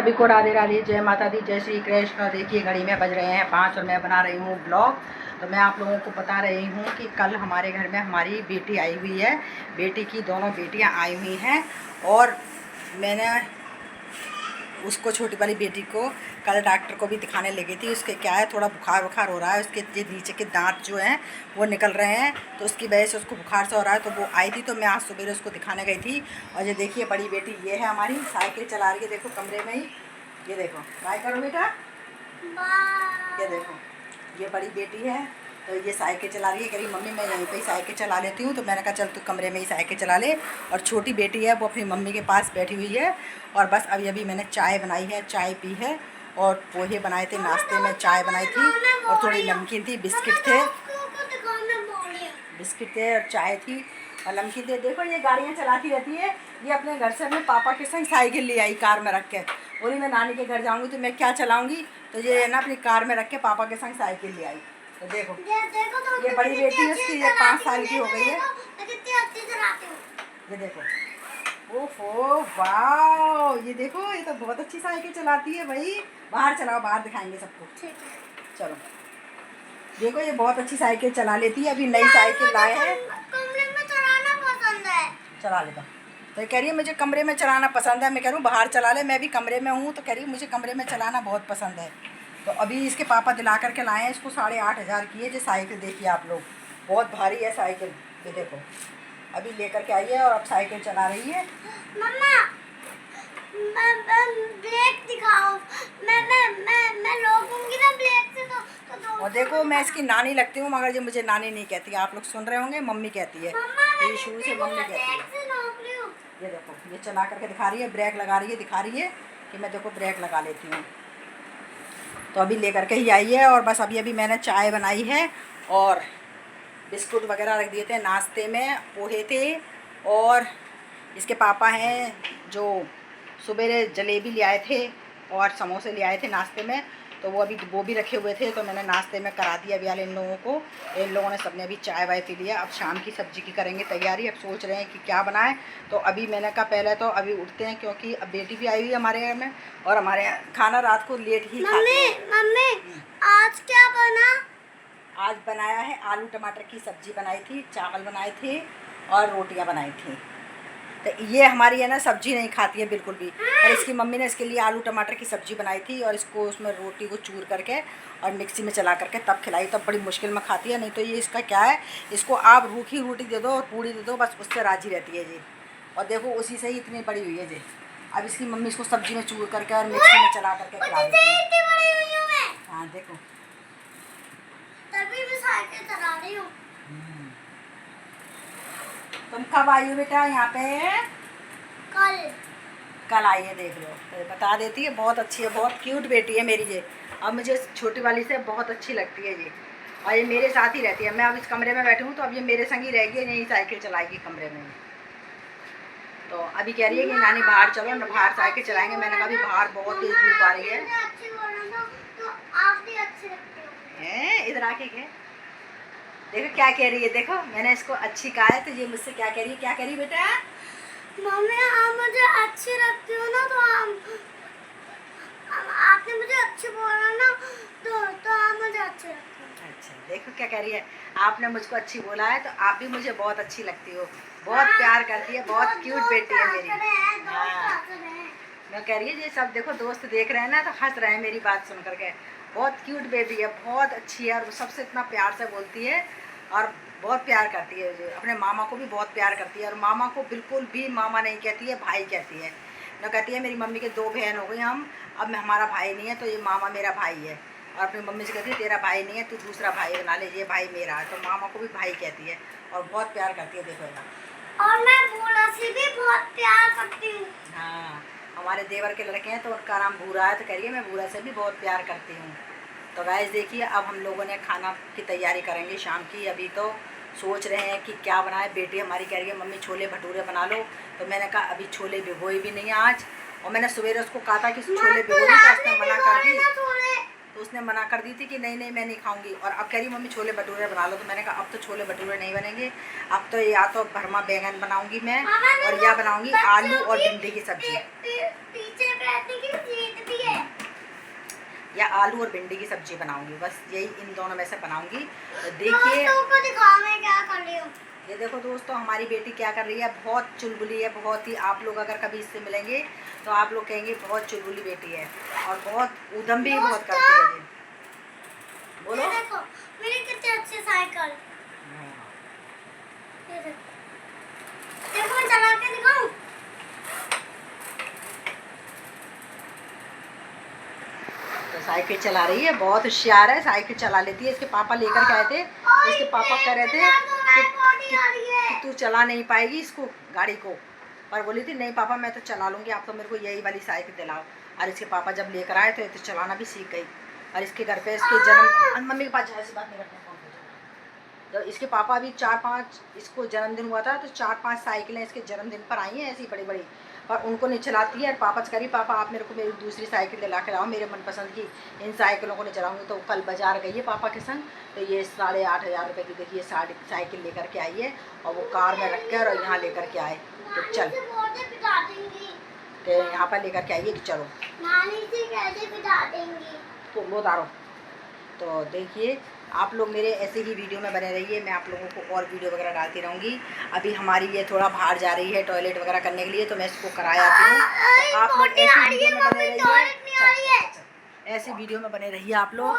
सभी को राधे राधे, जय माता दी, जय श्री कृष्ण। देखिए घड़ी में बज रहे हैं 5 और मैं बना रही हूँ ब्लॉग। तो मैं आप लोगों को बता रही हूँ कि कल हमारे घर में हमारी बेटी आई हुई है। बेटी की दोनों बेटियाँ आई हुई हैं और मैंने उसको, छोटी वाली बेटी को, कल डॉक्टर को भी दिखाने लगी थी। उसके क्या है, थोड़ा बुखार हो रहा है। उसके ये नीचे के दांत जो हैं वो निकल रहे हैं, तो उसकी वजह से उसको बुखार सा हो रहा है। तो वो आई थी, तो मैं आज सुबह उसको दिखाने गई थी। और ये देखिए बड़ी बेटी ये है हमारी, साइकिल चला रही है। देखो कमरे में ही, ये देखो, बाय करो बेटा, ये देखो, ये बड़ी बेटी है। तो ये साइकिल चला रही है, कह रही मम्मी मैं यहीं पे ही साइकिल चला लेती हूँ। तो मैंने कहा चल तू कमरे में ही साइकिल चला ले। और छोटी बेटी है वो अपनी मम्मी के पास बैठी हुई है। और बस अभी अभी मैंने चाय बनाई है, चाय पी है। और पोहे बनाए थे नाश्ते में, चाय बनाई थी और थोड़ी नमकीन थी, बिस्किट थे, बिस्किट थे और चाय थी और नमकीन थे। देखो ये गाड़ियाँ चलाती रहती है। ये अपने घर से अपने पापा के संग साइकिल ले आई कार में रख के। बोली मैं नानी के घर जाऊँगी तो मैं क्या चलाऊँगी, तो ये ना अपनी कार में रख के पापा के संग साइकिल ले आई। तो देखो ये बड़ी बेटी है उसकी, ये 5 साल की हो गई है। ये देखो, ओहो वाह, ये देखो ये तो बहुत अच्छी साइकिल चलाती है भाई। बाहर चलाओ, बाहर दिखाएंगे सबको। चलो देखो ये बहुत अच्छी साइकिल चला लेती है। अभी नई साइकिल लाए हैं, कमरे में चलाना पसंद है, चला लेता। तो कह रही है मुझे कमरे में चलाना पसंद है। मैं कह रही हूँ बाहर चला ले, मैं भी कमरे में हूँ। तो कह रही है मुझे कमरे में चलाना बहुत पसंद है। तो अभी इसके पापा दिला करके लाए हैं इसको 8,500 की है जो साइकिल। देखिए आप लोग, बहुत भारी है साइकिल। ये देखो अभी लेकर के आई है और अब साइकिल चला रही है। मम्मा ब्रेक दिखाओ, मैं रोकूंगी ना ब्रेक से तो और देखो मैं इसकी नानी लगती हूँ, मगर ये मुझे नानी नहीं कहती। आप लोग सुन रहे होंगे, मम्मी कहती है। तो ये शुरू से मम्मी कहती है। ये देखो ये चला करके दिखा रही है, ब्रेक लगा रही है, दिखा रही है कि मैं देखो ब्रेक लगा लेती हूँ। तो अभी लेकर के ही आई है और बस अभी अभी मैंने चाय बनाई है और बिस्कुट वगैरह रख दिए थे नाश्ते में, पोहे थे। और इसके पापा हैं जो सुबह जलेबी ले आए थे और समोसे ले आए थे नाश्ते में, तो वो भी रखे हुए थे। तो मैंने नाश्ते में करा दिया अभी इन लोगों को। इन लोगों ने सबने अभी चाय वाय पी लिया। अब शाम की सब्ज़ी की करेंगे तैयारी। अब सोच रहे हैं कि क्या बनाएं। तो अभी मैंने कहा पहले तो अभी उठते हैं, क्योंकि अब बेटी भी आई हुई है हमारे घर में और हमारे यहाँ खाना रात को लेट ही खाते हैं। मम्मी आज क्या बना? आज बनाया है आलू टमाटर की सब्ज़ी बनाई थी, चावल बनाए थे और रोटियां बनाई थी। तो ये हमारी है ना सब्ज़ी नहीं खाती है बिल्कुल भी। और इसकी मम्मी ने इसके लिए आलू टमाटर की सब्ज़ी बनाई थी और इसको उसमें रोटी को चूर करके और मिक्सी में चला करके तब खिलाई। तब बड़ी मुश्किल में खाती है। नहीं तो ये इसका क्या है, इसको आप रूखी रोटी दे दो और पूड़ी दे दो, बस उससे राजी रहती है जी। और देखो उसी से ही इतनी बड़ी हुई है जी। अब इसकी मम्मी इसको सब्ज़ी में चूर करके और मिक्सी में चला करके खिला देती है। हाँ देखो, तभी मैं साइकिल चला रही हूँ। तुम कब आई हो बेटा यहाँ पे? कल आई है, देख लो। तो बता देती है, बहुत अच्छी है, बहुत क्यूट बेटी है मेरी ये। अब मुझे छोटी वाली से बहुत अच्छी लगती है ये। और ये मेरे साथ ही रहती है। मैं अब इस कमरे में बैठी हूँ तो अब ये मेरे संग ही रहेगी, यही साइकिल चलाएगी कमरे में। तो अभी कह रही है कि नानी बाहर चलो ना, बाहर साइकिल चलाएंगे। मैंने कहा अभी बाहर बहुत तेज धूप आ रही है। इधर आके कह, देखो क्या कह रही है। देखो मैंने इसको अच्छी कहा है तो ये मुझसे क्या कह रही है, क्या कह रही है बेटा? मम्मी आप मुझे अच्छी लगती हो ना, तो आपने मुझे अच्छी बोला ना, तो आप मुझे अच्छी लगती हो। अच्छा देखो क्या कह रही है, आपने मुझको अच्छी बोला है तो आप भी मुझे बहुत अच्छी लगती हो, बहुत प्यार करती है, बहुत क्यूट बेटी है मेरी। हाँ मैं कह रही है ये सब देखो दोस्त देख रहे हैं ना, तो हंस रहे हैं मेरी बात सुन करके। बहुत क्यूट बेबी है, बहुत अच्छी है और सबसे इतना प्यार से बोलती है और बहुत प्यार करती है। जो अपने मामा को भी बहुत प्यार करती है और मामा को बिल्कुल भी मामा नहीं कहती है, भाई कहती है। न कहती है मेरी मम्मी के 2 बहन हो गई हम, अब मैं हमारा भाई नहीं है तो ये मामा मेरा भाई है। और अपनी मम्मी से कहती है तेरा भाई नहीं है, तू दूसरा भाई बना ले, ये भाई मेरा है। तो मामा को भी भाई कहती है और बहुत प्यार करती है। देखो ना, और मैं भूरा से भी बहुत प्यार करती हूँ। हाँ हमारे देवर के लड़के हैं तो उनका नाम भूरा है, तो कह रही है मैं भूरा से भी बहुत प्यार करती हूँ। तो गाइस देखिए अब हम लोगों ने खाना की तैयारी करेंगे शाम की। अभी तो सोच रहे हैं कि क्या बनाए। बेटी हमारी कह रही है मम्मी छोले भटूरे बना लो। तो मैंने कहा अभी छोले भिगोए भी नहीं आज, और मैंने सवेरे उसको कहा था कि छोले भिगो दी, तो उसने मना कर दी। तो उसने मना कर दी थी कि नहीं नहीं मैं नहीं खाऊंगी। और अब कह रही मम्मी छोले भटूरे बना लो। तो मैंने कहा अब तो छोले भटूरे नहीं बनेंगे, अब तो या तो भरमा बैंगन बनाऊंगी मैं और या बनाऊंगी आलू और भिंडी की सब्जी। पीछे बैठने की सीट या आलू और भिंडी की सब्जी बनाऊंगी, बस यही इन दोनों में से बनाऊंगी। तो देखिए दोस्तों को दिखाओ मैं क्या कर रही हूँ। ये देखो दोस्तों हमारी बेटी क्या कर रही है, बहुत चुलबुली है, बहुत ही। आप लोग अगर कभी इससे मिलेंगे तो आप लोग कहेंगे बहुत चुलबुली बेटी है और बहुत उधम भी बहुत करती है ये। बोलो। ये देखो मेरी कितनी अच्छी साइकिल। ये देखो मैं चला के दिखाऊं। तो साइकिल चला रही है, बहुत होशियार है, साइकिल चला लेती है। इसके पापा लेकर के आए थे, तो इसके पापा कह रहे थे कि तू चला नहीं पाएगी इसको, गाड़ी को। पर बोली थी नहीं पापा मैं तो चला लूँगी, आप तो मेरे को यही वाली साइकिल दिलाओ। और इसके पापा जब लेकर आए तो ये तो चलाना भी सीख गई। और इसके घर पे इसके जन्म, मम्मी के पास ऐसी बात नहीं करते हैं, तो इसके पापा भी 4-5, इसको जन्मदिन हुआ था तो 4-5 साइकिलें इसके जन्मदिन पर आई हैं ऐसी बड़ी बड़ी, पर उनको नहीं चलाती है। और पापा से करी पापा आप मेरे को मेरी दूसरी साइकिल दिला के लाओ, मेरे मनपसंद की। इन साइकिलों को नहीं चलाऊंगी। तो कल बाजार गई है पापा के संग, तो ये 8,500 रुपये की देखिए साइकिल लेकर के आई है और वो कार में रख कर और यहाँ लेकर के आए। तो चल के यहाँ पर लेकर के आइए कि चलो तो वो तारो। तो देखिए आप लोग मेरे ऐसे ही वीडियो में बने रहिए, मैं आप लोगों को और वीडियो वगैरह डालती रहूँगी। अभी हमारी ये थोड़ा बाहर जा रही है टॉयलेट वगैरह करने के लिए, तो मैं इसको करा आती हूँ। तो आप लोग ऐसे वीडियो में बने रहिए, ऐसे वीडियो में बने रहिए आप लोग।